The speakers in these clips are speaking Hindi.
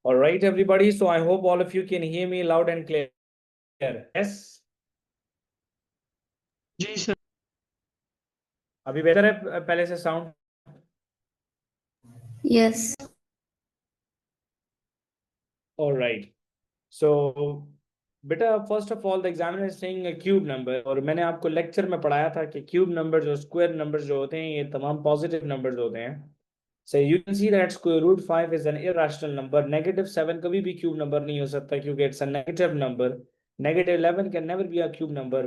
All right, everybody. So I hope all of you can hear me loud and clear. Yes. जी सर। अभी बेहतर है पहले से sound? Yes. All right. So बेटा first of all the examiner is saying a cube number, और मैंने आपको लेक्चर में पढ़ाया था कि क्यूब नंबर्स और स्क्वायर नंबर्स जो होते हैं ये तमाम पॉजिटिव नंबर्स होते हैं. So you can see that square root 5 is an irrational number. Negative 7 कभी भी क्यूब नंबर नहीं हो सकता क्योंकि it's a negative number. Negative 11 can never be a cube number.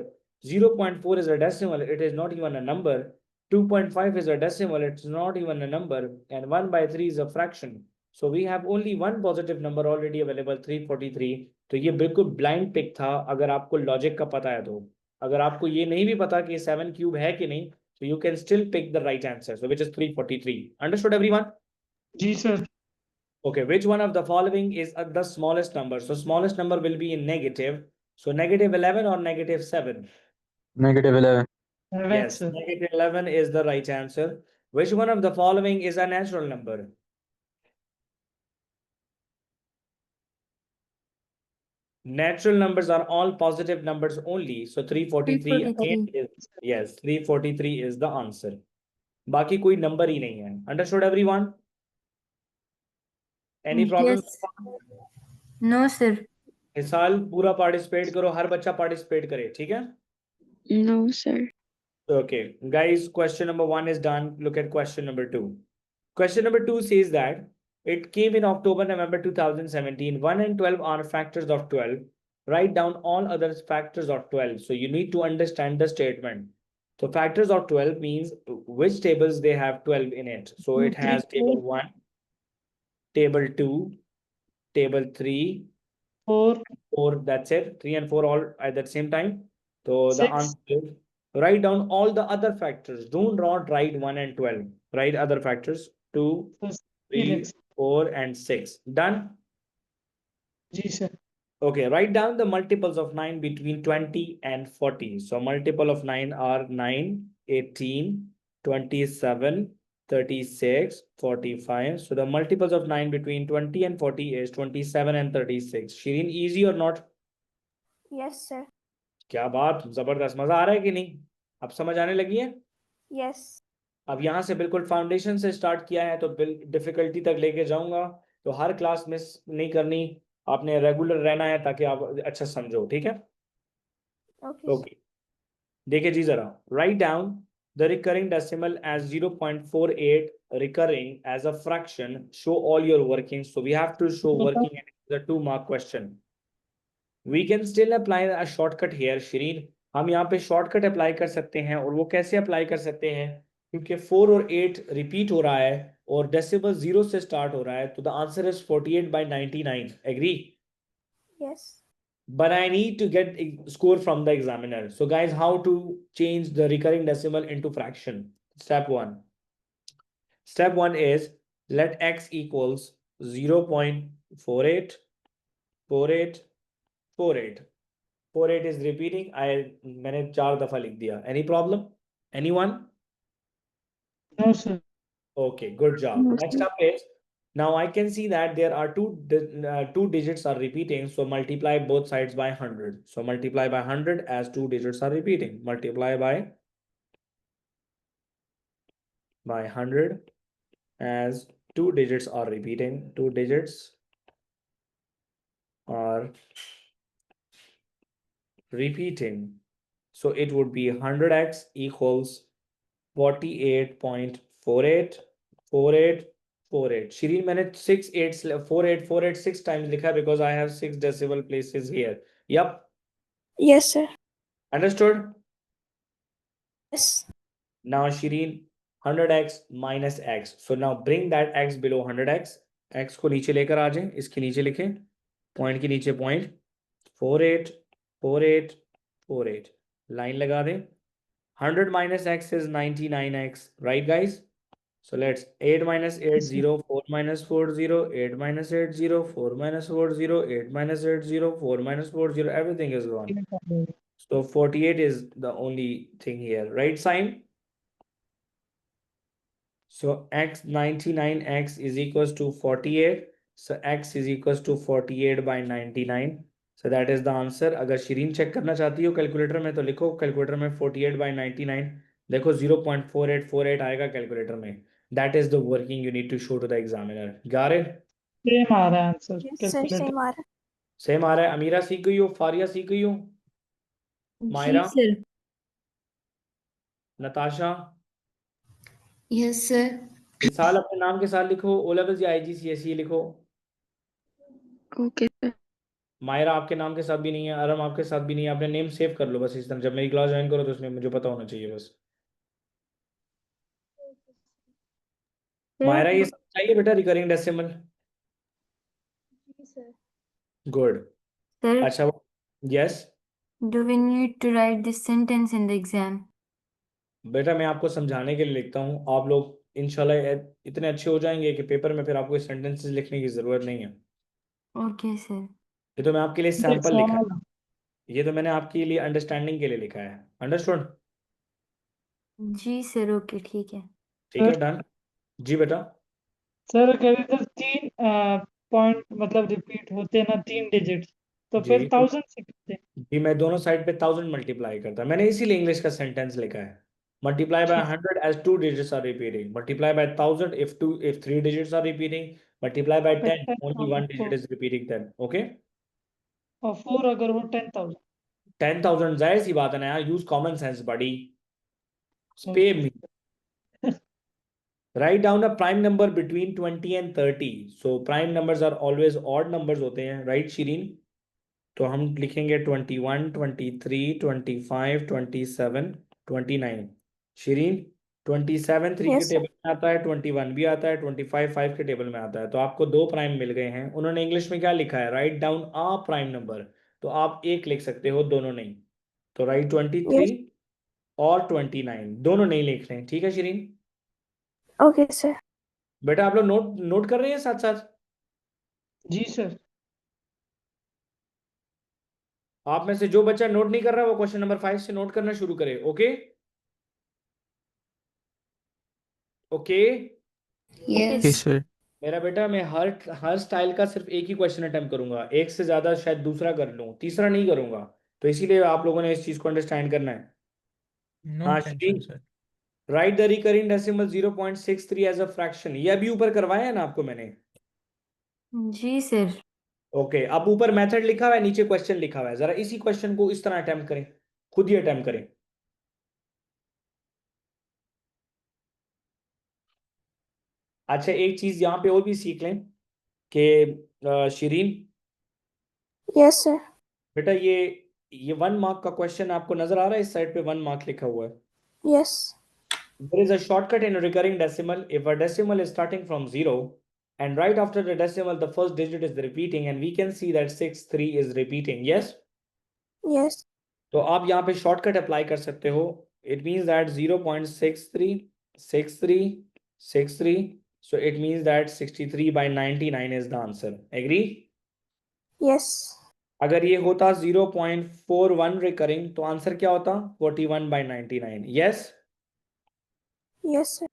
0.4 is a decimal, it is not even a number. 2.5 is a decimal, it's not even a number. And 1 by 3 is a fraction. So we have only one positive number already available, 343. तो ये बिल्कुल ब्लाइंड पिक था अगर आपको लॉजिक का पता है तो. अगर आपको ये नहीं भी पता कि 7 क्यूब है कि नहीं, so you can still pick the right answer, so which is 343. Understood, everyone? जी sir. Okay, which one of the following is the smallest number? So smallest number will be in negative. So negative 11 or negative 7? -11. Yes, sir. negative 11 is the right answer. Which one of the following is a natural number? Natural numbers are all positive numbers only. So 343 again is, yes, 343 is the answer. बाकी कोई नंबर ही नहीं है. Understood, everyone? Any problem? Yes. No, sir. इस साल पूरा पार्टिसिपेट करो, हर बच्चा पार्टिसिपेट करे, ठीक है? No, sir. Okay, guys, question number 1 is done. Look at question number 2. Question number 2 says that it came in October, November 2017. 1 and 12 are factors of 12. Write down all other factors of 12. So you need to understand the statement. So factors of 12 means which tables they have 12 in it. So it has table 1, table 2, table 3, 4, that's it. 3 and 4 all at the same time. So the 6. answer is write down all the other factors. Do not write 1 and 12. Write other factors 2, 3, 4, and 6. Done? जी sir. Okay, write down the multiples of 9 between 20 and 40. So multiple of 9 are 9, 18, 27, 36, 45. So the multiples of 9 between 20 and 40 is 27 and 36. Shireen, easy or not? Yes, sir. क्या बात, जबरदस्त, मजा आ रहा है कि नहीं? अब समझ आने लगी है? Yes. अब यहाँ से बिल्कुल फाउंडेशन से स्टार्ट किया है तो डिफिकल्टी तक लेके जाऊंगा, तो हर क्लास मिस नहीं करनी, आपने रेगुलर रहना है ताकि आप अच्छा समझो, ठीक है? Okay. ओके, देखिए जी जरा. Write down the recurring decimal as 0.48, recurring as a fraction, show all your working. So we have to show working and the 2 mark question. We can still apply a shortcut here. Shirin, हम यहाँ पे शॉर्टकट अप्लाई कर सकते हैं, और वो कैसे अप्लाई कर सकते हैं? क्योंकि 4 और 8 रिपीट हो रहा है और डेसिमल 0 से स्टार्ट हो रहा है, तो the answer is 48/99. Agree? Yes. But I need to get a score from the examiner. So guys, how to change the recurring decimal into fraction? Step 1. Step 1 is let x equals 0.48, 48, 48. 48 is repeating. मैंने 4 दफा लिख दिया. Any problem? Anyone? No, sir. Okay, good job. No, Next sir. up is, now I can see that there are two digits are repeating. So multiply both sides by 100. So multiply by 100 as 2 digits are repeating. Multiply by 100 as 2 digits are repeating. 2 digits are repeating. So it would be 100x equals 48.48, 48, 48. Shireen, मैंने 6 8 48 48 6 times लिखा because I have 6 decimal places here. Yep. Yes, sir. Understood? Yes. Now Shireen, 100x minus x. So now bring that x below 100x. x को नीचे लेकर आ जाए, इसके नीचे लिखें, पॉइंट के नीचे पॉइंट, 48, 48, 48. लाइन लगा दें. 100 minus x is 99x, right guys? So let's 8 minus 8 0, 4 minus 4 0, 8 minus 8 0, 4 minus 4 0, 8 minus 8 0, 4 minus 4 0, everything is gone. So 48 is the only thing here, right sign? So x 99x is equals to 48. So x is equals to 48 by 99. So that is the answer. अगर शीरीन चेक करना चाहती हो कैलकुलेटर में तो लिखो कैलकुलेटर में 48 by 99. देखो 0.4848 आएगा कैलकुलेटर में. That is the working you need to show to the examiner. Got it? Same आ रहा है answer Yes, sir. Calculator Same are. Same आ रहा है. अमीरा सीख गई हो, फारिया सीख गई हो, जी Maira, sir. Natasha. Yes sir. मिसाल अपने नाम के साथ लिखो. ओ लेवल्स या IGCSE लिखो. Okay, sir. मायरा आपके नाम के साथ भी नहीं है, अरम आपके साथ भी नहीं है. आपने नेम सेव कर लो बस इस तरह. जब मेरी क्लास ज्वाइन करो तो उसमें मुझे पता होना चाहिए बस. मायरा ये सब चाहिए बेटा recurring decimal. Sir. Good. Sir, अच्छा. Yes do we need to write this sentence in the exam? बेटा मैं आपको समझाने के लिए लिखता हूँ. आप लोग इंशाल्लाह इतने अच्छे हो जाएंगे कि पेपर में फिर आपको सेंटेंसेस लिखने की जरूरत नहीं है. Okay sir. ये तो मैं आपके लिए सैंपल लिखा है. एग्जाम ये तो मैंने आपके लिए अंडरस्टैंडिंग के लिए लिखा है. अंडरस्टूड? जी सर, ओके ठीक है। ठीक है, डन. जी बेटा. सर अगर इधर 3 पॉइंट मतलब रिपीट होते ना 3 डिजिट तो जी फिर 1000 से करते. जी मैं दोनों साइड पे 1000 मल्टीप्लाई करता. मैंने इसीलिए इंग्लिश का सेंटेंस लिखा है. Multiply by 100 as 2 digits are repeating. Multiply by 1000 if 3 digits are repeating. Multiply by 10 only 1 digit is repeating then. Okay. और 4 अगर हो 10,000. 10,000 जाहिर सी बात है ना यार. यूज कॉमन सेंस बड़ी. Spare me. Write down a prime number between 20 and 30. So prime numbers are always odd numbers होते हैं, right शीरीन? तो हम लिखेंगे 21, 23, 25, 27, 29. शीरीन 27 3 के Yes, sir. टेबल में आता है, 21 भी आता है, 25 5 के टेबल में आता है. तो आपको दो प्राइम मिल गए हैं. उन्होंने इंग्लिश में क्या लिखा है? Write down a prime number. तो आप एक लिख सकते हो, दोनों नहीं. तो राइट 23 Yes. और 29 दोनों नहीं लिख रहे हैं. ठीक है शीरीन? Okay, sir. बेटा आप लोग नोट नोट कर रहे हैं साथ साथ? जी सर. आप में से जो बच्चा नोट नहीं कर रहा वो क्वेश्चन नंबर 5 से नोट करना शुरू करे. Okay okay. Yes Yes. sir. मेरा बेटा मैं हर स्टाइल का सिर्फ एक ही क्वेश्चन अटेम्प्ट करूंगा. एक से ज्यादा शायद दूसरा कर लूं, तीसरा नहीं करूंगा. तो इसीलिए आप लोगों ने इस चीज को अंडरस्टैंड करना है. No हाँ tension, Shri. sir. Write the recurring decimal 0.63 as a fraction. ये अभी ऊपर करवाया है ना आपको मैंने? जी सर। ओके. अब ऊपर मेथड लिखा हुआ है, नीचे क्वेश्चन लिखा हुआ है. जरा इसी क्वेश्चन को इस तरह अटेम्प्ट करें, खुद ही अटेम्प्ट करें. अच्छा एक चीज यहाँ पे और भी सीख लें कि शीरीन Yes, sir. बेटा ये 1 मार्क का क्वेश्चन आपको नजर आ रहा है? इस साइड पे 1 मार्क लिखा हुआ है. Yes. There is a shortcut in a recurring decimal. If a decimal is starting from 0 and right after the decimal the first digit is repeating and we can see that 63 is repeating. Yes. Yes. तो आप यहाँ पे शॉर्टकट अप्लाई कर सकते हो. It means that 0.63 63 63. So it means that 63 by 99 is the answer. Agree? Yes. अगर ये होता 0.41 रिकरिंग तो आंसर क्या होता? 41 by 99. Yes. Yes, sir.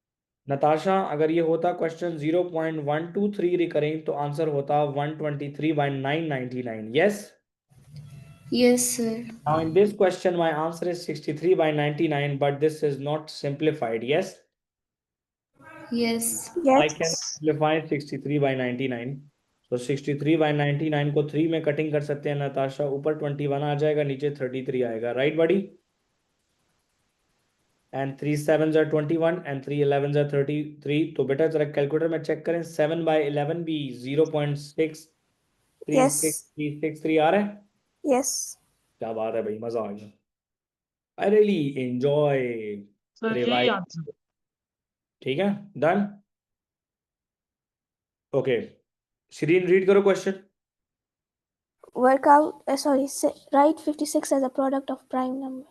Natasha अगर ये होता क्वेश्चन 0.123 रिकरिंग तो आंसर होता 123 by 999. Yes. Yes sir. Now in this question my answer is 63 by 99, but this is not simplified. Yes. Yes I can Yes. simplify 63 by 99. So 63 by 99 को 3 में कटिंग कर सकते हैं नताशा. ऊपर 21 आ जाएगा, नीचे 33 आएगा. राइट बड़ी? And 3 sevens are 21 and 3 elevens are 33. तो बेटा जरा कैलकुलेटर में चेक करें. 7 by 11 भी 0.636363 Yes. आ रहा है. Yes. क्या बात है भाई, मजा आ गया. I really enjoy सर यही रिवाइज. आंसर. ठीक है, डन. ओके श्रीन रीड करो question. Work out. Write 56 as a product of prime number.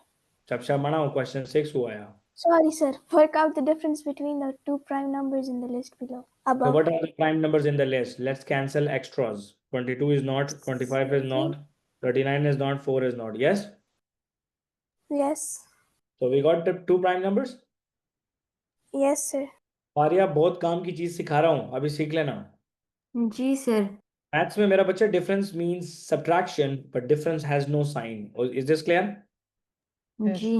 चपचा बनाओ. क्वेश्चन 6 हुआ है. Sorry, sir. Work out the difference between the two prime numbers in the list below. So Above. what are the prime numbers in the list? Let's cancel extras. 22 is not, 25 is not, 39 is not, 4 is not. Yes. Yes. So we got the two prime numbers. Yes, sir. Arya बहुत काम की चीज सिखा रहा हूँ, अभी सीख लेना. जी सर। मैथ्स में मेरा बच्चा difference means subtraction but difference has no sign. Is this clear? Yes. जी।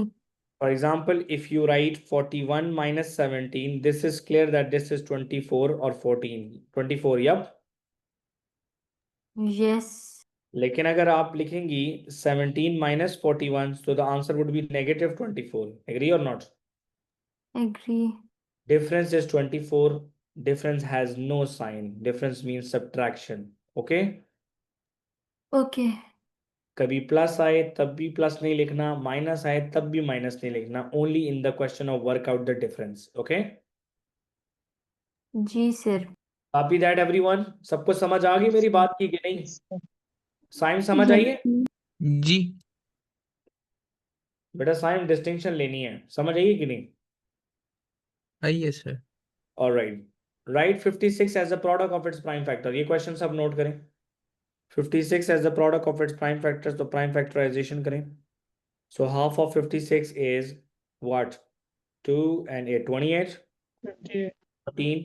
For example, if you write 41 minus 17, this is clear that this is 24 or 14. 24, yep. Yes. लेकिन अगर आप लिखेंगी 17 minus 41, so the answer would be negative 24. Agree or not? Agree. Difference is 24. Difference has no sign. Difference means subtraction. Okay? Okay. कभी प्लस आए तब भी प्लस नहीं लिखना, माइनस आए तब भी माइनस नहीं लिखना. Only in the question of work out the difference. Okay? जी सर। Copy that everyone. सबको समझ आ गई मेरी बात की कि नहीं? साइन समझ Yes, आइए sir. जी बेटा. साइन डिस्टिंक्शन लेनी है, समझ आइए कि नहीं? आइए sir. All right. Write 56 as the product of its prime factor. ये क्वेश्चन सब नोट करें. 56 as the product of its prime factors, तो प्राइम फैक्टराइजेशन करें. So half of 56 is what? 2 and 8, 28. 28. 13.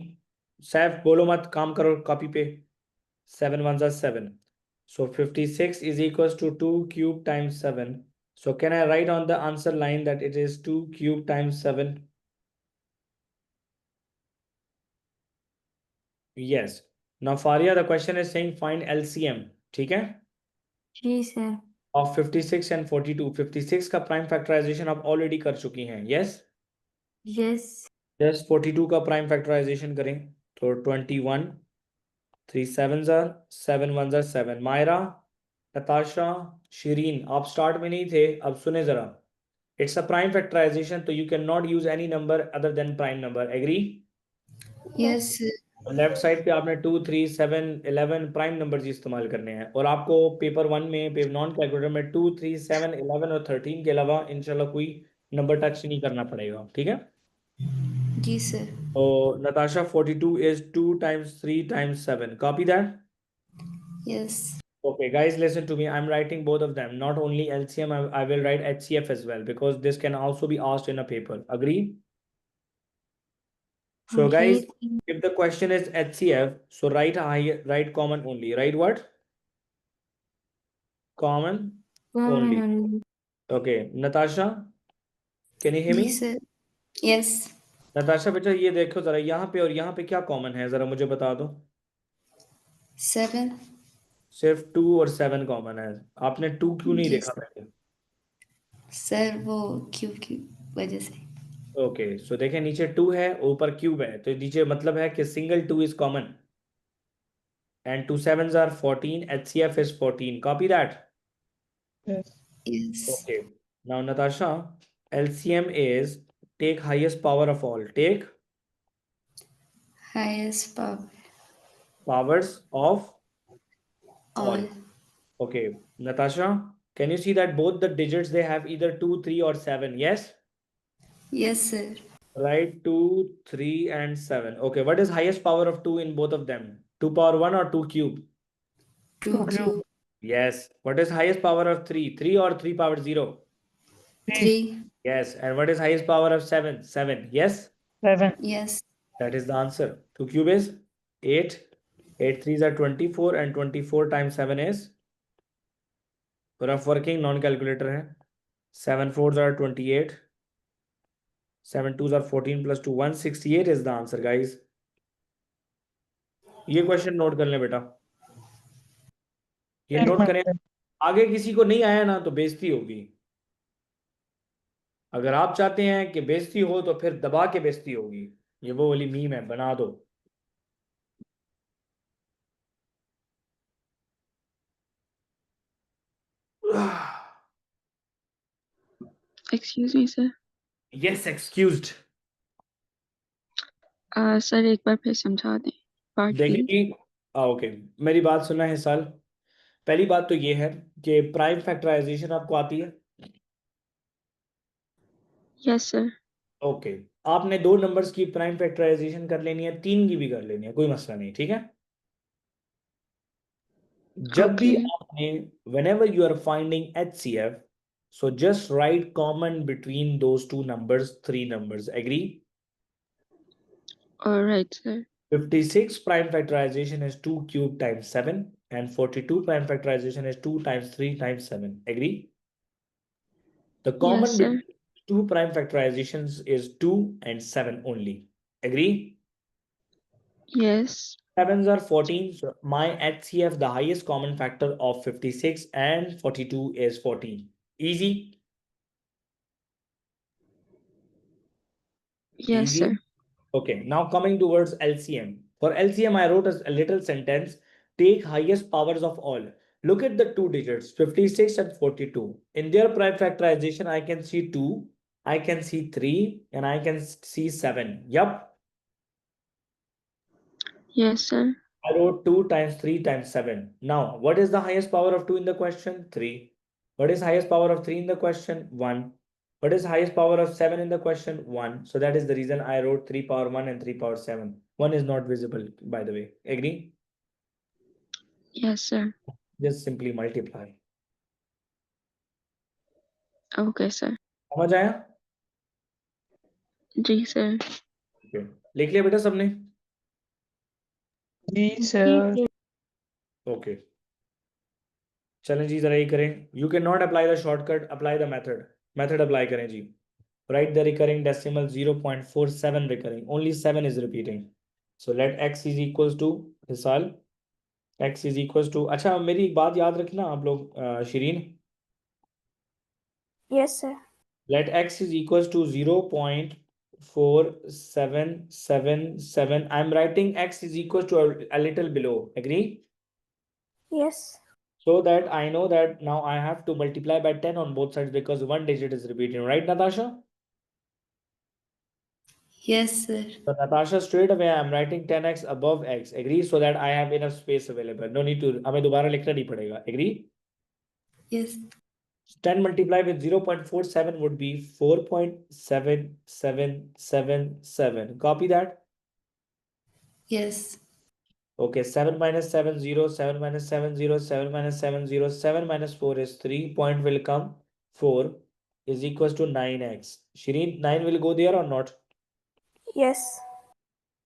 Saif बोलो मत, काम करो कॉपी पे. 7 1s are 7. So 56 is equals to 2 cube times 7. So can I write on the answer line that it is 2 cube times 7? Yes. Now Faria, the question is saying find LCM. ठीक है? जी सर। Of 56 and 42. 56 का prime factorization आप already कर चुकी हैं. Yes? यस। Just 42 का prime factorization करें. तो 21. 3 7s are 7 1s are 7. Myra, Natasha, Shireen, आप स्टार्ट में नहीं थे, अब सुने जरा. It's a prime factorization, so you cannot use any number other than prime number. Agree? Yes. Left side पे आपने 2 3 7 11 प्राइम नंबर्स इस्तेमाल करने हैं. और आपको पेपर 1 में नॉन कैलकुलेटर में 2 3 7 11 और 13 के अलावा इंशाल्लाह कोई नंबर टच नहीं करना पड़ेगा. ठीक है? जी सर। तो Natasha, 42 is 2 times 3 times 7. Copy that. Yes. Okay, guys, listen to me. I'm writing both of them. Not only LCM, I will write HCF as well because this can also be asked in a paper. Agree? So guys, if the question is HCF, so write common only. Write what? Common only. Okay, Natasha, can you hear me? Sir. Yes. Natasha बेटा, ये देखो जरा, यहाँ पे और यहाँ पे क्या कॉमन है, जरा मुझे बता दो. 7। सिर्फ 2 और 7 कॉमन है. आपने 2 क्यों नहीं जी देखा पहले? सर वो क्यूब की वजह से। ओके, सो देखें नीचे 2 है, ऊपर क्यूब है, तो नीचे मतलब है कि single 2 is common. And 2 7s are 14. HCF is 14. Copy that. Yes. Yes. Okay. Now, Natasha, LCM is take highest power of all. Take highest power powers of all. All. Okay. Natasha, can you see that both the digits they have either 2, 3 or 7? Yes? Yes sir. Right, 2, 3 and 7. Okay. What is highest power of 2 in both of them? 2 power 1 or 2 cube? 2 cube. Yes. What is highest power of 3? 3 or 3 power 0? 3। Yes. And what is highest power of 7? 7. Yes? 7. Yes. That is the answer. 2 cube is 8. 8 3s are 24 and 24 times 7 is rough working non-calculator है. 7 4s are 28. 7 2s are 14 plus 2 168 is the answer guys. ये क्वेश्चन नोट कर लें बेटा. ये नोट करें. आगे किसी को नहीं आया ना तो बेइज्जती होगी. अगर आप चाहते हैं कि बेइज्जती हो तो फिर दबा के बेइज्जती होगी. ये वो वाली मीम है, बना दो. Excuse me, sir. Yes, excused. Sir एक बार फिर समझा दें. Part B. देखिए, ओके, मेरी बात सुनना है साल. पहली बात तो ये है कि प्राइम फैक्टराइजेशन आपको आती है. Yes, sir. ओके, आपने 2 नंबर्स की प्राइम फैक्टराइजेशन कर लेनी है, 3 की भी कर लेनी है, कोई मसला नहीं. ठीक है? जब भी Okay. आपने whenever you are finding HCF, so just write common between those two numbers, 3 numbers. Agree? All right, sir. 56 prime factorization is 2 cube times 7 and 42 prime factorization is 2 times 3 times 7. Agree? The common Yes, sir. between two prime factorizations is 2 and 7 only. Agree? Yes. 7s are 14. So my HCF, the highest common factor of 56 and 42 is 14. Easy? Yes, Easy? sir. Okay, now coming towards LCM. For LCM, I wrote a little sentence. Take highest powers of all. Look at the two digits, 56 and 42. In their prime factorization, I can see 2, I can see 3, and I can see 7. Yup. Yes, sir. I wrote 2 times 3 times 7. Now, what is the highest power of 2 in the question? 3. What is highest power of 3 in the question? 1. What is highest power of 7 in the question? 1. So that is the reason I wrote 3 power 1 and 3 power 7. 1 is not visible, by the way. Agree? Yes, sir. Just simply multiply. Okay, sir. समझ आया? जी, sir. Okay. लिख लिया बेटा सबने? जी सर। Okay. चलें जी जरा ये करें. You cannot apply the shortcut, apply the method. Method apply करें जी. Write the recurring decimal 0.47 recurring. Only 7 is repeating. So let x is equals to हिसाल x is equals to. अच्छा मेरी एक बात याद रखना आप लोग Shirin. Yes, sir. Let x is equals to 0.4777. I'm writing x is equals to a little below. Agree? Yes. So that I know that now I have to multiply by 10 on both sides because one digit is repeating. Right, Natasha? Yes, sir. So Natasha, straight away I'm writing 10x above x. Agree? So that I have enough space available. No need to. हमें दोबारा लिखना नहीं पड़ेगा. Agree? Yes. 10 multiplied with 0.47 would be 4.7777. Copy that. Yes. Okay, 7 minus 7, 0, 7 minus 7, 0, 7 minus 7, 0, 7 minus 4 is 3. Point will come 4 is equals to 9x. Shireen, 9 will go there or not? Yes.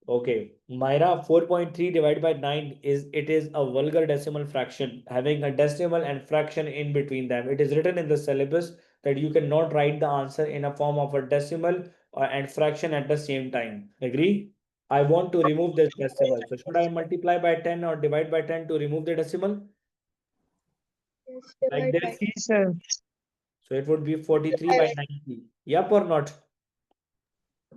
Okay, Myra, 4.3 divided by 9 is a vulgar decimal fraction having a decimal and fraction in between them. It is written in the syllabus that you cannot write the answer in a form of a decimal and fraction at the same time. Agree? I want to remove this decimal. So should I multiply by 10 or divide by 10 to remove the decimal? Like this? जी sir. So it would be 43 by 90. Yup or not?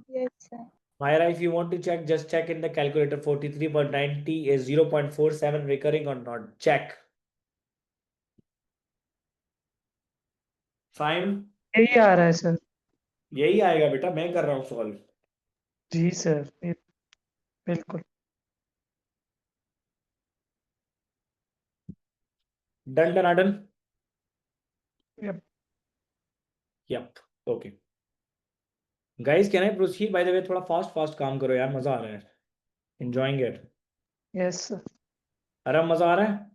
Yes, sir. Myra, if you want to check, just check in the calculator. 43.90 is 0.47 recurring or not. Check. Fine. यही आ रहा है सर। यही आएगा बेटा, मैं कर रहा हूँ सॉल्व. जी सर, बिल्कुल। Done, done, done. Yep. Yep. Okay. Guys, can I proceed? By the way, थोड़ा fast काम करो यार, मजा आ रहा है. Enjoying it. Yes sir. आराम मजा आ रहा है?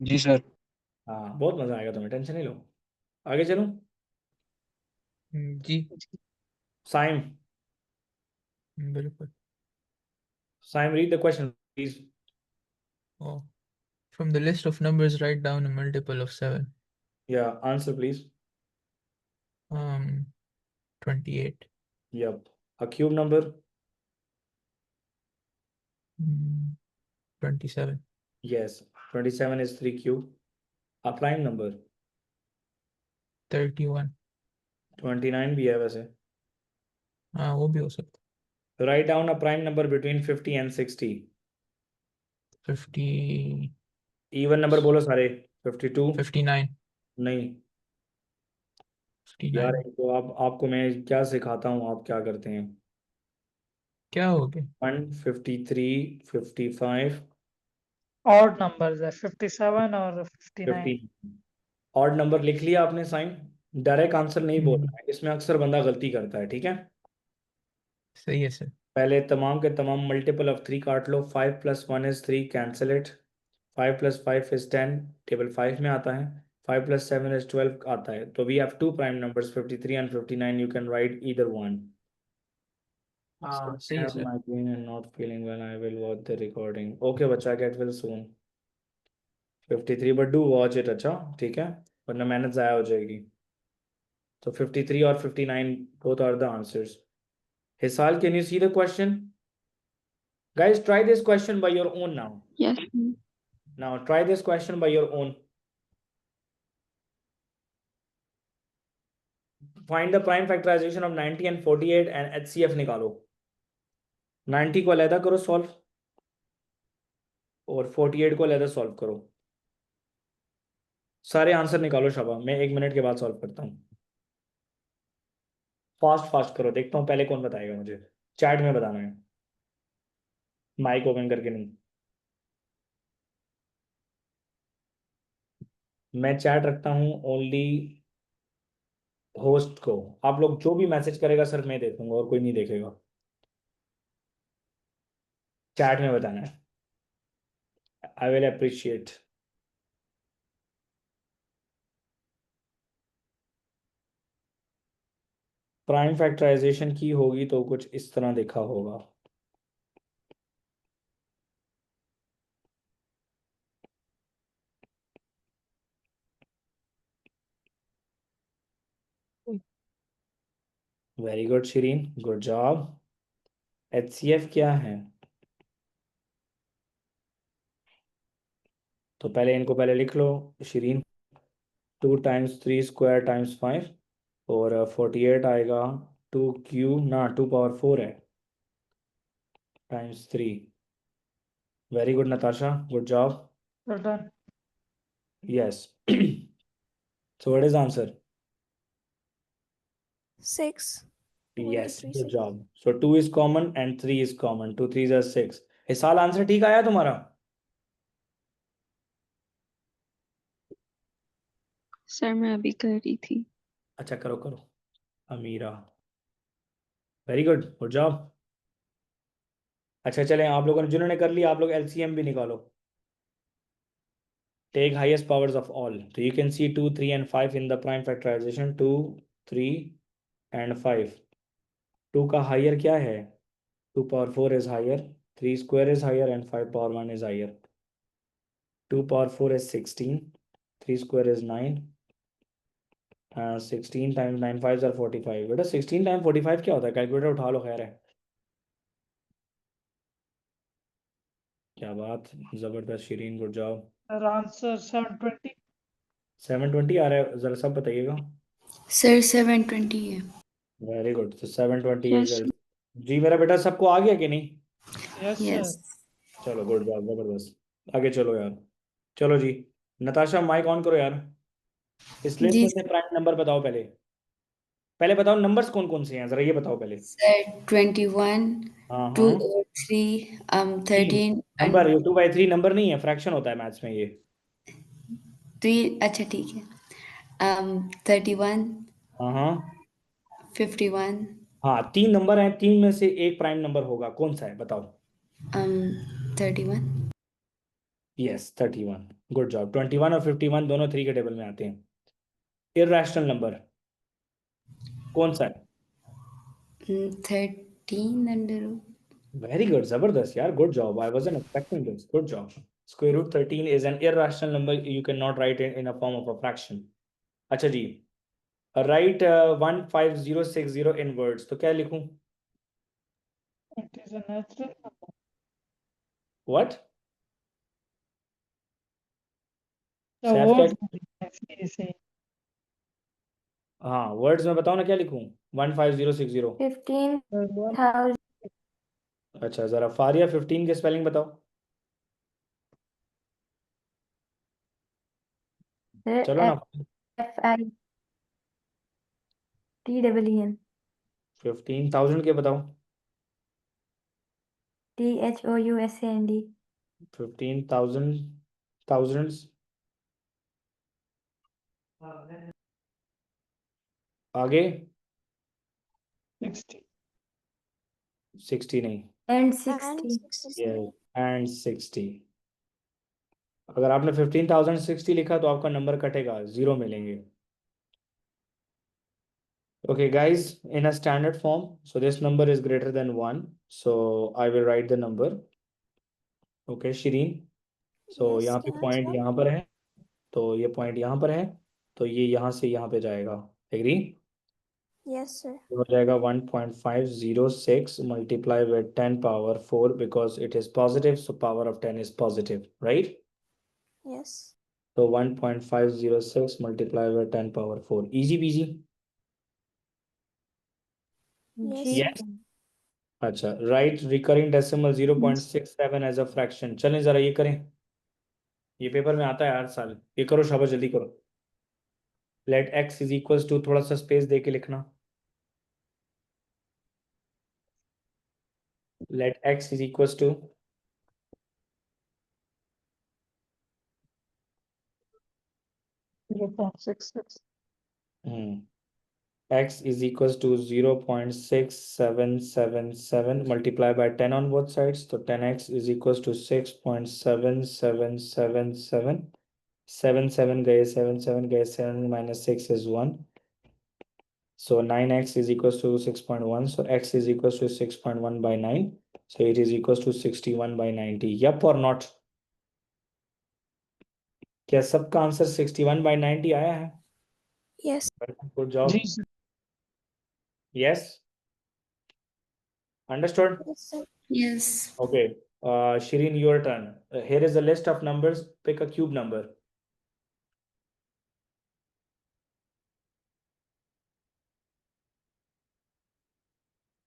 जी सर। हाँ, बहुत मजा आएगा तुम्हें, टेंशन नहीं लो. आगे चलूं? जी Saim, बिल्कुल. read the question, please. Oh. From the list of numbers, write down a multiple of 7. Yeah, answer please. 28. Yep. A cube number? 27. Yes. 27 is 3 cube. A prime number? 31. 29 भी है वैसे. हाँ वो भी हो सकता. Write down a prime number between 50 and 60. 50. Even number बोलो सारे. 52. 59. नहीं 59. यार, तो आपको मैं क्या सिखाता हूँ, आप क्या करते हैं. क्या हो गया? 153, 55, ऑड नंबर्स है 57 और 59। 50. ऑड नंबर लिख लिया आपने साइन. डायरेक्ट आंसर नहीं बोलना है, इसमें अक्सर बंदा गलती करता है. ठीक है, सही है सर. पहले तमाम के तमाम मल्टीपल ऑफ 3 काट लो. 5 + 1 is 3, cancel it. 5 + 5 is 10, table 5 में आता है. 5 + 7 is 12 आता है. तो we have two prime numbers 53 and 59. You can write either one. हाँ सही है have sir. migraine and not feeling well. I will watch the recording. Okay, बच्चा, get well soon. 53, but do watch it, अच्छा, ठीक है, वरना मेहनत ज़ाया हो जाएगी. So 53 और 59 both are the answers. Hisal, can you see the question? Guys, try this question by your own now. Yes, sir. Now try this question by your own. Find the prime factorization of 90 and 48 and HCF निकालो. 90 को अलहदा करो सॉल्व और 48 को अलहदा सॉल्व करो. सारे आंसर निकालो शाबा. मैं 1 मिनट के बाद सॉल्व करता हूँ. फास्ट फास्ट करो, देखता हूँ पहले कौन बताएगा मुझे. चैट में बताना है, माइक ओपन करके नहीं. मैं चैट रखता हूँ ओनली होस्ट को. आप लोग जो भी मैसेज करेगा सर मैं देखूंगा और कोई नहीं देखेगा. चैट में बताना है. I will appreciate. Prime factorisation की होगी तो कुछ इस तरह देखा होगा. Very good Shireen, good job. HCF क्या है? तो पहले इनको पहले लिख लो शिरीन. 2 टाइम्स 3 स्क्वायर टाइम्स 5 और 48 आएगा 2 क्यूब ना 2 पावर 4 है times 3. Very good Natasha, good job. Well done. Yes. So what is the answer? 6. 2 into Yes, 3, good 6. job. So 2 is common and 3 is common. 2 3s are 6. हिसाल answer ठीक आया तुम्हारा? सर मैं अभी कर रही थी. अच्छा करो करो. अमीरा, वेरी गुड, गुड जॉब. अच्छा चलें, आप लोगों ने जिन्होंने कर लिया आप लोग LCM भी निकालो. Take highest powers of all. So you can see 2 3 and 5 in the prime factorization. 2 3 and 5. 2 का हायर क्या है? 2 power 4 is higher. 3 square is higher and 5 power 1 is higher. 2 power 4 is 16. 3 square is 9. 16 times 9 5s are 45. बेटा 16 times 45 क्या होता है? कैलकुलेटर उठा लो, खैर है. क्या बात, जबरदस्त Shirin, good job. Our answer 720. 720 आ रहा है, जरा सब बताइएगा. Sir, 720 है. Very good. तो 720 Yes, इज. sir. जी मेरा बेटा सबको आ गया कि नहीं? Yes, Yes. sir. चलो गुड जॉब, जबरदस्त. आगे चलो यार. चलो जी, नताशा माइक ऑन करो यार. इस लिस्ट जी में से प्राइम नंबर बताओ. पहले पहले बताओ नंबर्स कौन कौन से हैं, जरा ये बताओ पहले. sir, 21, हाँ 2 हाँ. over 3, 13 नंबर, and ये 2/3 नंबर नहीं है, फ्रैक्शन होता है मैथ्स में ये. 3. अच्छा ठीक है. 31, हाँ हाँ. 51, हाँ 3 नंबर हैं, 3 में से एक प्राइम नंबर होगा, कौन सा है बताओ. 31. यस 31. Good job. 21 और 51 दोनों 3 के टेबल में आते हैं. इररेशनल नंबर कौन सा है? 13 under root. वेरी गुड, जबरदस्त यार, good job. I wasn't expecting this, good job. Square root 13 is an irrational number. You cannot write it in a form of a fraction. अच्छा जी, राइट 15060 in words. तो क्या लिखूं? It is a natural number. What? The Saif क्या? word actually is saying हाँ वर्ड्स में बताओ ना, क्या लिखूं? 15060. 15,000. अच्छा जरा फारिया 15 के स्पेलिंग बताओ. चलो ना. FITEEN. 15,000 के बताओ. THOUSAND. 15,000 thousands. आगे 60. 60 नहीं. And Yes, 60. and 60. अगर आपने 15,060 लिखा तो आपका नंबर कटेगा, 0 मिलेंगे. Okay, guys, in a standard form, so this number is greater than 1. So I will write the number. Okay, Shireen. So Yes, यहाँ पे can I पॉइंट start? यहाँ पर है, तो ये पॉइंट यहाँ पर है, तो ये यहाँ से यहाँ पे जाएगा. एग्री? Yes, sir. हो जाएगा 1.506 multiplied with 10 power 4 because it is positive, so power of 10 is positive, right? Yes. So 1.506 multiplied with 10 power 4. Easy peasy. Yes, जी Yes. अच्छा, write recurring decimal 0.67 as a fraction. चलें जरा ये करें, ये पेपर में आता है हर साल. ये करो शाबाश, जल्दी करो. Let x is equals to, थोड़ा सा स्पेस दे के लिखना. Let x is equals to 0.66. x is equals to 0.6777 multiplied by 10 on both sides. So 10x is equals to 6.7777. 7 गए 7 गए 7 minus 6 is 1. So 9x is equals to 6.1. So x is equals to 6.1 by 9. So it is equals to 61 by 90. Yup or not? क्या सबका आंसर 61 by 90 आया है? Yes. Good job. Ji sir. Yes. Understood? Yes, sir. yes Okay. Shireen, your turn. Here is a list of numbers. Pick a cube number.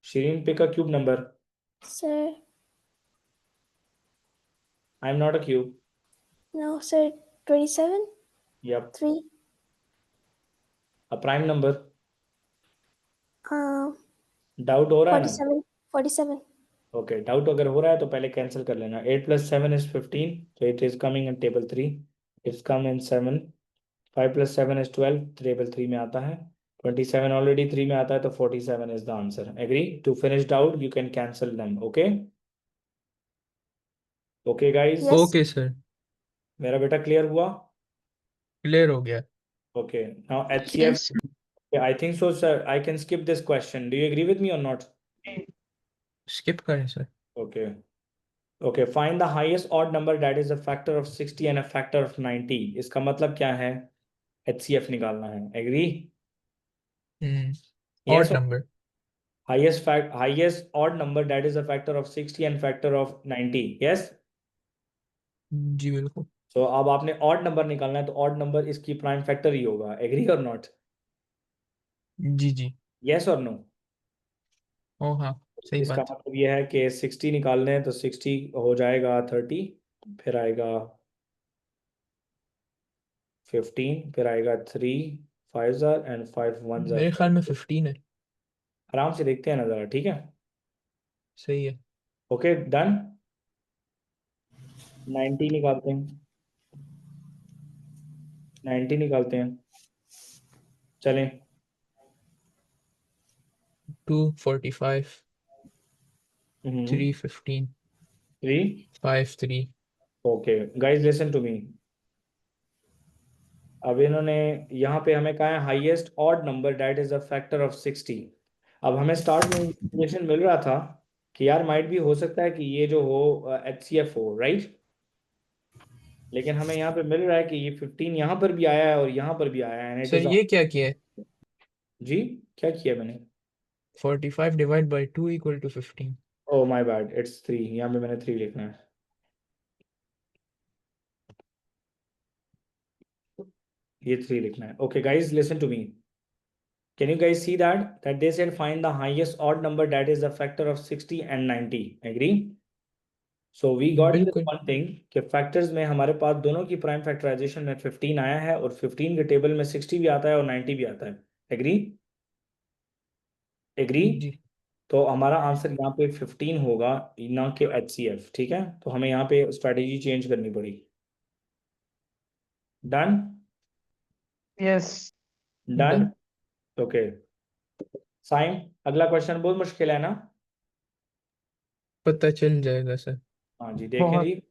Shireen, pick a cube number. Sir. I'm not a cube. No, sir. 27. Yep. 3. A prime number. Um. Doubt हो रहा है ना? 47. 47. Okay. Doubt अगर हो रहा है तो पहले cancel कर लेना. 8 plus 7 is 15. So it is coming in table 3. It's come in 7. 5 plus 7 is 12. Table 3 में आता है. 27 already 3 में आता है, तो 47 is the answer. Agree? To finish doubt, you can cancel them. Okay? Okay, guys? Yes. Okay, sir. मेरा बेटा clear हुआ? Clear हो गया. Okay. Now HCF. Yes, sir. Yeah, I think so, sir. I can skip this question. Do you agree with me or not? Skip करें, sir. Okay. Okay. Find the highest odd number that is a factor of 60 and a factor of 90. इसका मतलब क्या है? HCF निकालना है. Agree? Odd Yes. number. Highest odd number that is a factor of 60 and factor of 90. Yes. जी बिल्कुल. So अब आपने odd number निकालना है, तो odd number इसकी prime factor ही होगा. Agree or not? Ji ji. Yes or no? ओ हाँ, सही इसका बात. मतलब ये है कि 60 निकालने हैं, तो 60 हो जाएगा 30, फिर आएगा 15, फिर आएगा 3 5s and 5 1s. मेरे ख्याल में 15 है. आराम से देखते हैं ना जरा, ठीक है? सही है. Okay, done. 90 निकालते हैं. 90 निकालते हैं. चलें. 245, 315, 3. 53. Okay guys, listen to me. अब इन्होंने यहाँ पे हमें कहा है highest odd number that is a factor of 60. अब हमें स्टार्ट में इंफॉर्मेशन मिल रहा था कि यार माइट भी हो सकता है कि ये जो हो HCF हो, राइट? लेकिन हमें यहाँ पे मिल रहा है कि ये 15 यहाँ पर भी आया है और यहाँ पर भी आया है. and it सर is ये क्या किया है? जी, क्या किया मैंने? 45 divide by 2 equal to 15. Oh my bad, it's 3. यहाँ पे मैंने 3 लिखना है. ये 3 लिखना है. Okay guys, listen to me. Can you guys see that they said find the highest odd number that is a factor of 60 and 90. Agree? So we got this बिल्कुल. one thing कि factors में हमारे पास दोनों की prime factorization में 15 आया है, और 15 के टेबल में 60 भी आता है और 90 भी आता है. Agree? Agree? जी. तो हमारा आंसर यहाँ पे 15 होगा, ना कि HCF. ठीक है? तो हमें यहाँ पे स्ट्रेटेजी चेंज करनी पड़ी. Done? Yes. Done? Okay. Sign, अगला क्वेश्चन बहुत मुश्किल है ना? पता चल जाएगा सर. हाँ जी, देखें बहुत. जी.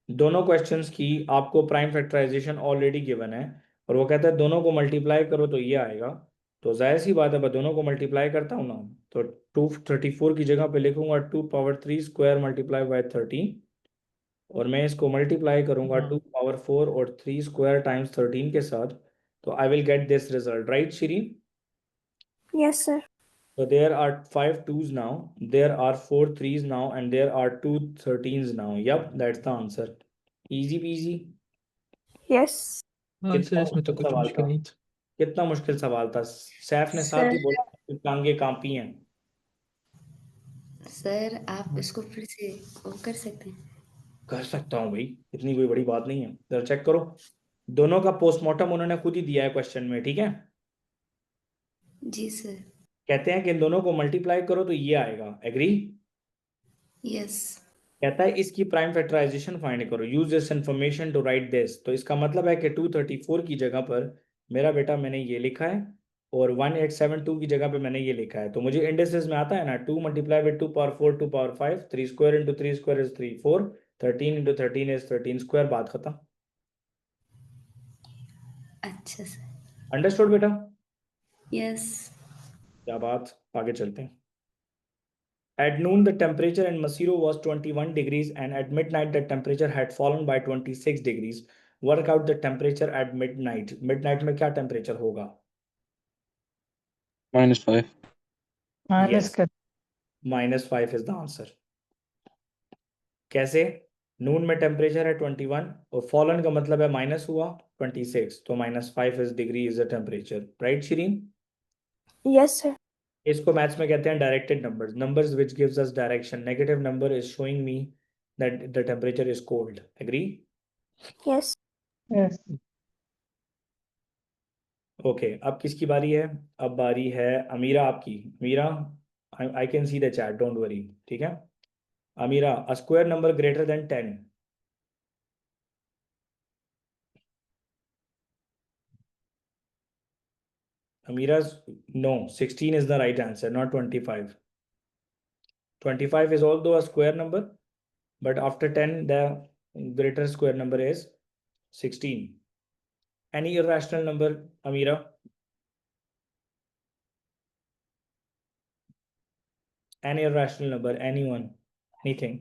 दोनों क्वेश्चंस की आपको प्राइम फैक्टराइजेशन ऑलरेडी गिवन है, और वो कहता है दोनों को मल्टीप्लाई करो तो ये आएगा. तो जाहिर सी बात है मैं दोनों को मल्टीप्लाई करता हूँ ना, तो 234 की जगह पे लिखूंगा 2 पावर 3 स्क्वायर मल्टीप्लाई बाय 13, और मैं इसको मल्टीप्लाई करूंगा 2 पावर 4 और 3 स्क्वायर टाइम्स 13 के साथ, तो I will get this result, right Shirin? Yes, sir. So there are 5 2's now, there are 4 3's now, and there are 2 13's now. Yep, that's the answer. Easy peasy. Yes. हाँ सर, कितना इसमें तो मुश्किल कुछ सवाल मुश्किल था, नहीं था। कितना मुश्किल सवाल था। सैफ ने साथ ही सर बोला टांगे कांपी हैं। सर आप इसको फिर से वो कर सकते हैं? कर सकता हूँ भाई, इतनी कोई बड़ी बात नहीं है। जरा चेक करो, दोनों का पोस्टमार्टम उन्होंने खुद ही दिया है क्वेश्चन में, ठीक है? जी सर। कहते हैं कि इन दोनों को मल्टीप्लाई करो तो ये आएगा, एग्री? यस। कहता है इसकी प्राइम फैक्टराइजेशन फाइंड करो, use this information to write this. तो इसका मतलब है कि 234 की जगह पर मेरा बेटा मैंने ये लिखा है, और 1872 की जगह पे मैंने ये लिखा है। तो मुझे इंडेक्सेस में आता है ना, 2 multiply with 2 power 4 2 power 5, 3 square into 3 square is 3 4, 13 into 13 is 13 square, बात खत्म। अच्छा सर। अंडरस्टूड बेटा? यस। क्या बात, आगे चलते हैं। At noon, the temperature in Masiro was 21 degrees, and at midnight, the temperature had fallen by 26 degrees. Work out the temperature at midnight. Midnight में क्या temperature होगा? -5. माइनस Yes, कर -5 is the answer. कैसे? नून में टेम्परेचर है 21 और फॉलन का मतलब है माइनस हुआ 26, तो -5 is degree is the temperature, right Shirin? Yes, sir. इसको मैथ्स में कहते हैं directed numbers, numbers which gives us direction. Negative number is showing me that the temperature is cold, agree? Yes. Yes. Okay, अब किसकी बारी है? अब बारी है अमीरा आपकी। Amira, I can see the chat, don't worry, ठीक है? Amira, a square number greater than 10। Amira's no, 16 is the right answer, not 25. 25 is although a square number, but after 10 the greater square number is 16. Any irrational number, Amira? Any irrational number, anyone, anything?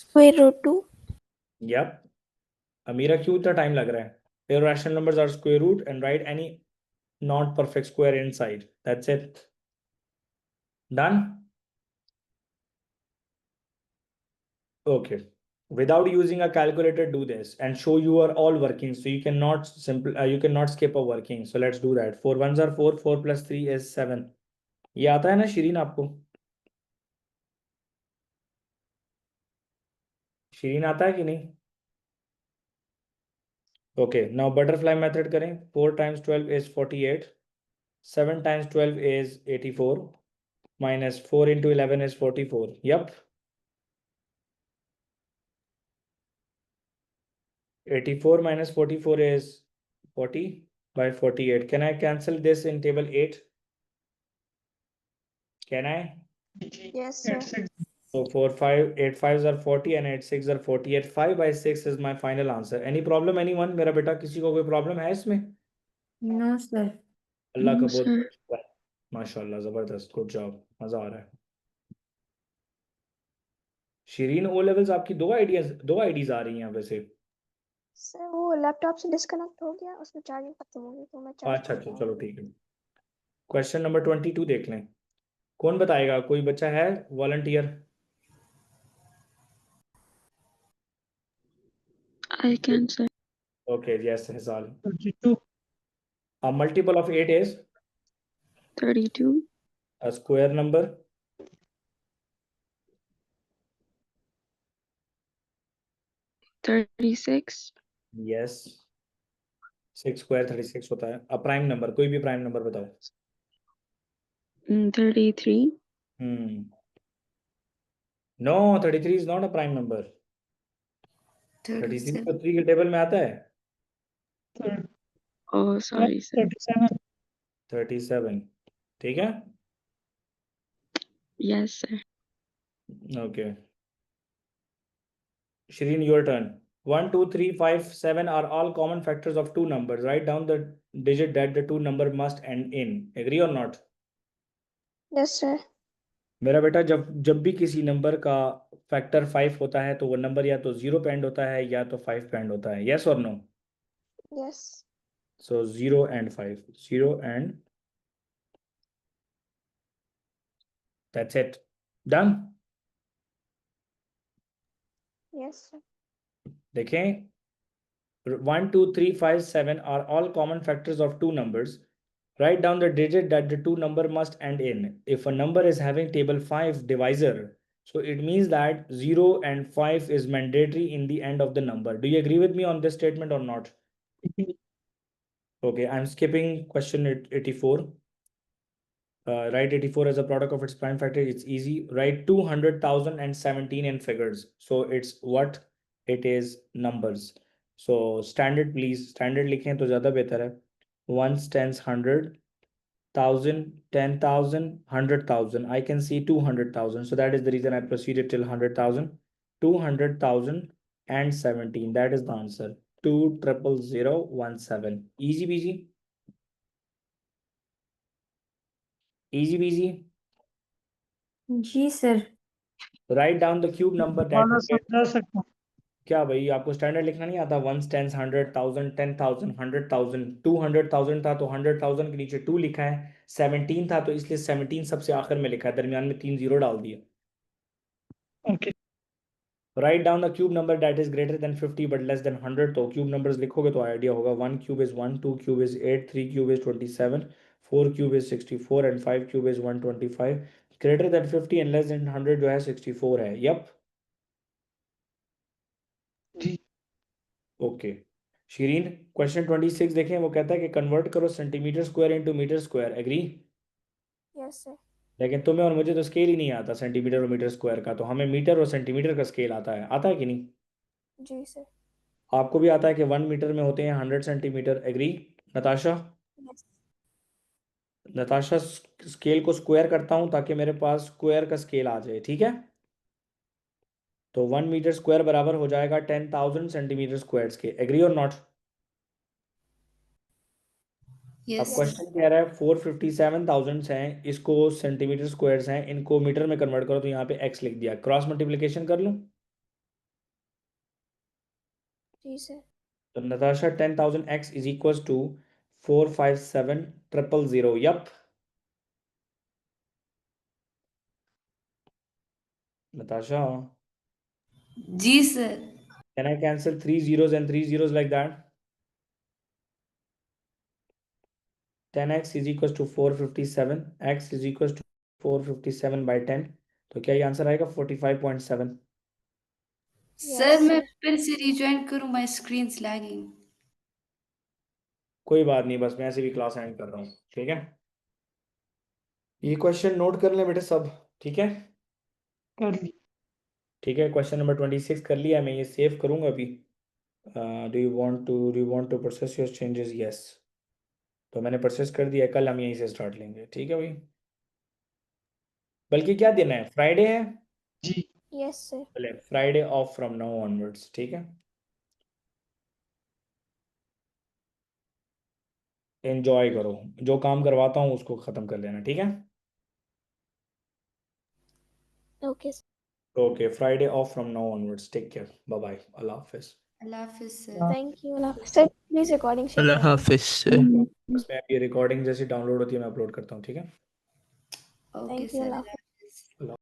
Square root 2. Yep. Amira, क्यों इतना टाइम लग रहा है? Irrational numbers are square root and write any not perfect square inside. That's it. Done? Okay. Without using a calculator, do this and show you are all working. So you cannot you cannot skip a working. So let's do that. 4 1s are 4, 4 plus 3 is 7. ये आता है ना शिरीन आपको? शिरीन आता है कि नहीं? Okay, now butterfly method करें। 4 times 12 is 48. 7 times 12 is 84. Minus 4 into 11 is 44. Yep. 84 minus 44 is 40 by 48. Can I cancel this in table 8? Can I? Yes, sir. So 4 5 8 5s are 40 and 8 6 are 48. 5 by 6 is my final answer. Any problem, anyone? मेरा बेटा, किसी को कोई प्रॉब्लम है इसमें? No sir. अल्लाह का No, बहुत sir. बहुत शुक्र है। माशाल्लाह, जबरदस्त, गुड जॉब, मजा आ रहा है। शिरीन, ओ लेवल्स आपकी दो आईडीज आ रही हैं वैसे। सर वो लैपटॉप से डिस्कनेक्ट हो गया, उसमें चार्जिंग खत्म हो गई तो मैं चार्ज अच्छा कर अच्छा, रहा चलो हूँ। ठीक है। क्वेश्चन नंबर 22 देख लें। कौन बताएगा? कोई बच्चा है volunteer? I can, sir. Okay, yes Hisal. 22. A multiple of 8 is 32, a square number. 36, Yes. 6 square 36 होता है। अ प्राइम नंबर, कोई भी प्राइम नंबर बताओ। 33, No, 33 is not a prime number. 33 तो 3 के टेबल में आता है। oh, sorry, sir. 37. 37, ठीक है? Yes, sir. Okay. Shireen, your turn. 1 2 3 5 7 are all common factors of two numbers. Write down the digit that the two number must end in. Agree or not? Yes, sir. मेरा बेटा जब भी किसी नंबर का फैक्टर 5 होता है तो वो नंबर या तो 0 पे एंड होता है या तो 5 पे एंड होता है. Yes or no? Yes. So 0 and 5. 0 and that's it. Done? Yes, sir. देखें 1, 2, 3, 5, 7 are all common factors of two numbers. Write down the digit that the two number must end in. If a number is having table 5 divisor, so it means that 0 and 5 is mandatory in the end of the number. Do you agree with me on this statement or not? Okay, I'm skipping question 84. Write 84 as a product of its prime factor. It's easy. Write 200,017 in figures. So it's what? It is numbers. So standard, please. Standard लिखें तो ज़्यादा बेहतर है. Ones, tens, 100,000, 10,000, 100,000. I can see 200,000. So that is the reason I proceeded till 100,000. 200,000 and 17. That is the answer. 200,017. Easy peasy. Easy peasy. जी sir. Write down the cube number that वाला you get. समझा सकता हूँ. क्या भाई आपको स्टैंडर्ड लिखना नहीं आता? 1, 10, 100,000, 10,000, 100,000. 200,000 था तो 100,000 के नीचे 2 लिखा है. 17 था तो इसलिए 17 सबसे आखिर में लिखा है, दरमियान में 3 जीरो डाल दिया. Okay. Write down the cube number that is greater than 50 but less than 100. तो cube numbers लिखोगे तो आइडिया होगा. 1 cube is 1, 2 cube is 8, 3 cube is 27, 4 cube is 64 and 5 cube is 125. Greater than 50 and less than 100 जो है 64 है. Yep. जी. ओके शीरीन, क्वेश्चन 26 देखें. वो कहता है कि कन्वर्ट करो centimetre square into metre square. Agree? Yes, sir. लेकिन तुम्हें और मुझे तो स्केल ही नहीं आता सेंटीमीटर और मीटर स्क्वायर का, तो हमें मीटर और सेंटीमीटर का स्केल आता है कि नहीं? जी sir. आपको भी आता है कि 1 मीटर में होते हैं 100 centimetre. Agree Natasha? Yes. Natasha scale को स्क्वायर करता हूँ ताकि मेरे पास स्क्वायर का स्केल आ जाए. ठीक है, तो 1 मीटर स्क्वायर बराबर हो जाएगा 10,000 सेंटीमीटर स्क्वायर के. एग्री और नॉट? अब Yes. क्वेश्चन कह रहा है 457,000 हैं, इसको सेंटीमीटर स्क्वायर्स हैं, इनको मीटर में कन्वर्ट करो. तो यहाँ पे x लिख दिया. क्रॉस मल्टीप्लिकेशन कर लूँ? जी sir. तो Natasha 10,000 x is equal to 457,000. Yep. Natasha, जी sir. Can I cancel 3 zeros and 3 zeros like that? 10x is equals to 457. x is equals to 457 by 10. तो क्या ये आंसर आएगा? 45.7. सर मैं sir. फिर से रिज्वाइन करूं, माय स्क्रीन लैगिंग. कोई बात नहीं, बस मैं ऐसे भी क्लास एंड कर रहा हूँ. ठीक है, ये क्वेश्चन नोट कर लें बेटे सब. ठीक है, कर ली. ठीक है. क्वेश्चन नंबर 26 कर लिया, मैं ये सेव करूंगा अभी. Do you want to process your changes? Yes. तो मैंने प्रोसेस कर दिया. कल हम यहीं से स्टार्ट लेंगे. ठीक है भाई. बल्कि क्या दिन है? फ्राइडे है. जी. Yes, sir. चले Friday off from now onwards. ठीक है, एंजॉय करो. जो काम करवाता हूँ उसको खत्म कर लेना. ठीक है, Okay, sir. Okay. Friday off from now onwards. Take care. Bye bye. अल्लाह हाफिज. अल्लाह हाफिज sir. Thank you. Sir, please recording share. Allah Hafiz. उसमें अभी रिकॉर्डिंग जैसी डाउनलोड होती है मैं अपलोड करता हूँ. ठीक है. Okay Thank you. सर.